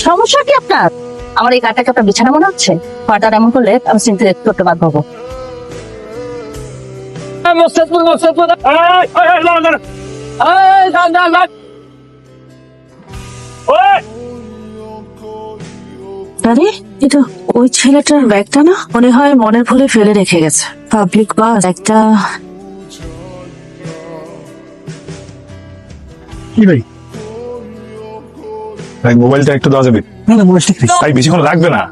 সমস্যা কি আপনার? আমার এই কার্ডটাকে আপনার বিছানা মনে হচ্ছে? হঠাৎ এমন করলে আমি চিন্তা করতে বাধ্য হবো। আরে এটা ওই ছেলেটার ব্যাগটা না? মনে হয় মনের ভুলে ফেলে রেখে গেছে। পাবলিক বাস একটা। কি ভাই ভাই মোবাইলটা একটু দেওয়া যাবে? না মোবাইল ঠিক নেই ভাই, বেশিক্ষণ লাগবে না।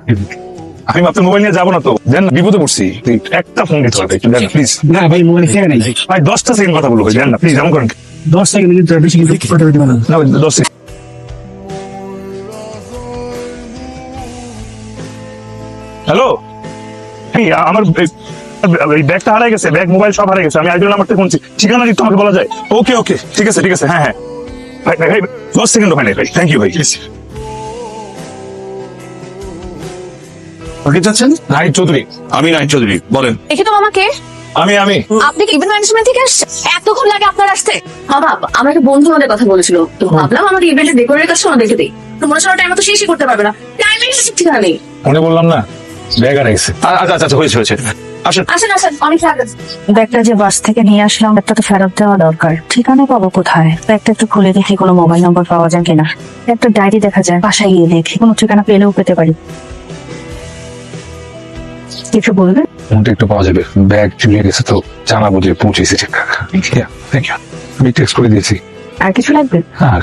আমি আপনার মোবাইল নিয়ে যাবো না তো, দেন না, বিপদে পড়ছি। একটা ফোন দিতে হবে, একটু দেন না প্লিজ। না ভাই মোবাইল খেয়ে নেই ভাই 10টা সেকেন্ড কথা বলবো, দেন না প্লিজ, এমন করেন। 10 সেকেন্ড কিন্তু বেশি কিন্তু কথা বলতে পারবো না। না ভাই 10 সেকেন্ড। হ্যালো, আমার এই ব্যাগটা হারাই গেছে, ব্যাগ মোবাইল সব হারাই গেছে। আমি আইডিয়াল নাম্বার থেকে ফোনছি, ঠিকানা কি তোমাকে বলা যায়? ওকে ওকে, ঠিক আছে ঠিক আছে, হ্যাঁ হ্যাঁ ভাই ভাই ভাই 10 সেকেন্ড হয় নাই ভাই, থ্যাংক ইউ ভাই। ওকে চাচ্ছেন? নাইট চৌধুরী। আমি নাইট চৌধুরী, বলেন। দেখি তো মামাকে। আমি আপনি কি ইভেন্ট ম্যানেজমেন্ট থেকে আসছেন? এতক্ষণ লাগে আপনার আসতে? মামা, আমার একটা বন্ধু আমাদের কথা বলেছিল, তো ভাবলাম আমাদের ইভেন্টের ডেকোরেটের কাছে ওনাদেরকে দিই। তো মনে হচ্ছে টাইম তো শেষই করতে পারবে না, টাইমিং ঠিকানা নেই। মনে বললাম না, ব্যাগ হারাই গেছে। আচ্ছা আচ্ছা হয়েছে হয়েছে, আসেন। আসেন আসেন, অনেক স্বাগত। ব্যাগটা যে বাস থেকে নিয়ে আসলাম, একটা তো ফেরত দেওয়া দরকার। ঠিকানা পাবো কোথায়? ব্যাগটা একটু খুলে দেখি কোনো মোবাইল নম্বর পাওয়া যায় কিনা। একটা ডায়েরি দেখা যায়, বাসায় গিয়ে দেখি কোনো ঠিকানা পেলেও পেতে পারি। কিছু বলবেন? ফোনটা একটু পাওয়া যাবে, ব্যাগ চুরিয়ে গেছে তো জানাবো যে পৌঁছেছে ঠিকঠাক। থ্যাংক ইউ, আমি টেক্সট করে দিয়েছি। আর কিছু লাগবে? হ্যাঁ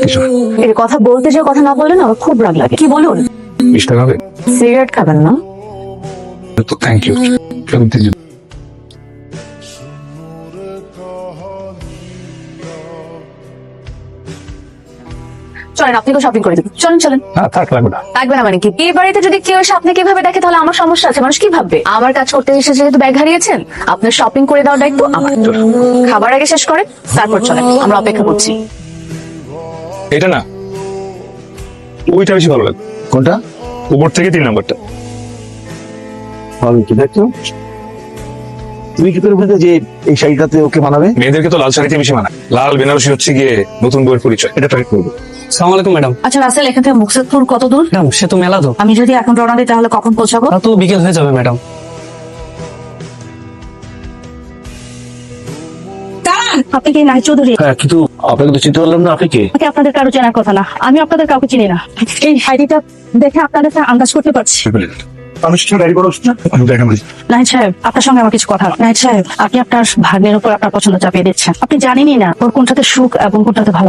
কিছু না। এর কথা বলতে যে কথা না বললে না আমার খুব রাগ লাগে। কি বলুন? 20 টাকা হবে সিগারেট খাবেন না? তো, থ্যাংক ইউ। চলেন, আপনি শপিং করে দেবেন। চলেন চলেন। না থাক, লাগবে না। লাগবে না মানে কি? এই বাড়িতে যদি কেউ এসে আপনি কিভাবে দেখে তাহলে আমার সমস্যা আছে। মানুষ কি ভাববে? আমার কাজ করতে এসে যেহেতু ব্যাগ হারিয়েছেন, আপনার শপিং করে দেওয়ার দায়িত্ব আমার। খাবার আগে শেষ করেন, তারপর চলেন, আমরা অপেক্ষা করছি। এটা না, ওইটা বেশি ভালো লাগে। কোনটা? উপর থেকে 3 নাম্বারটা। কি দেখছো? তুমি কি করে বুঝলে যে এই শাড়িটাতে ওকে মানাবে? মেয়েদেরকে তো লাল শাড়িতে বেশি মানায়। লাল বেনারসি হচ্ছে গিয়ে নতুন বইয়ের পরিচয়, এটা ট্রাই করবো। আসসালামু আলাইকুম ম্যাডাম। আচ্ছা রাসেল, এখান থেকে মুকসেদপুর কত দূর? ম্যাডাম সে তো মেলা তো, আমি যদি এখন রওনা দিই তাহলে কখন পৌঁছাবো? তা তো বিকেল হয়ে যাবে ম্যাডাম। আপনি কি নাইট চৌধুরী? হ্যাঁ, কিন্তু আপনাকে তো চিনতে পারলাম না, আপনি কে? আমাকে আপনাদের কারো চেনার কথা না, আমি আপনাদের কাউকে চিনি না। এই শাড়িটা দেখে আপনাদের আন্দাজ করতে পারছি। আমি সেটা ডায়েরি করো না, আমি দেখা বলি। নাইট সাহেব, আপনার সঙ্গে আমার কিছু কথা। নাইট সাহেব, আপনি আপনার ভাগ্নের উপর আপনার পছন্দ চাপিয়ে দিচ্ছেন। আপনি জানেনই না ওর কোনটাতে সুখ এবং কোনটাতে ভালো।